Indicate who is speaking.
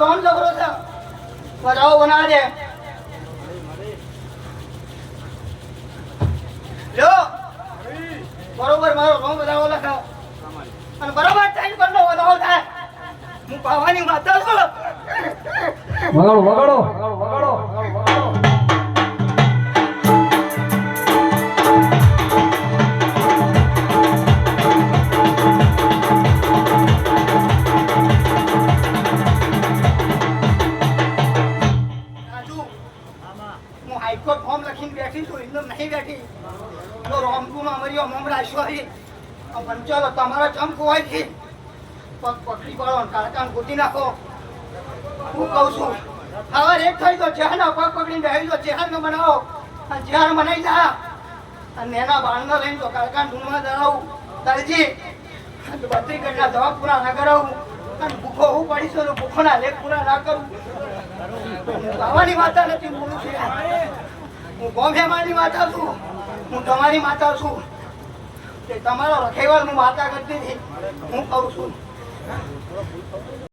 Speaker 1: રોમ ઝઘડો છે બરાવો બનાવજે લો બરોબર મારો રોમ બધાવો લખાવ અને બરોબર ટાઈમ પર નો વધાવો થાય હું પાવાની માતા છું
Speaker 2: વગાડો વગાડો વગાડો વગાડો
Speaker 1: હાઈકોર્ટ ફોર્મ લખીને બેઠી છું એકદમ નહીં બેઠી તો રોમકુમાં અમારી મમરા સોરી પંચાલો તમારો ચમકો હોય છે પગ પકડી પડો કાળકાન ગોતી નાખો હું કહું છું હવે એક થઈ તો ચહેરા પગ પકડીને બેસી તો ચહેરને બનાવો અને ચહેર બનાવી જા અને એના બાળને લઈને તો કાળકાન ઢૂંઢમાં ધરાવું દરજી બત્રી ગઢના દવા પૂરા ના કરાવું અને ભૂખો હું પડીશ તો ભૂખોના લેખ પૂરા ના કરું બાવાની માતા નથી બોલું છું હું ગોમહેમાની માતા છું હું તમારી માતા છું તમારો રખેવાળ હું માતા કરતી હતી હું કહું છું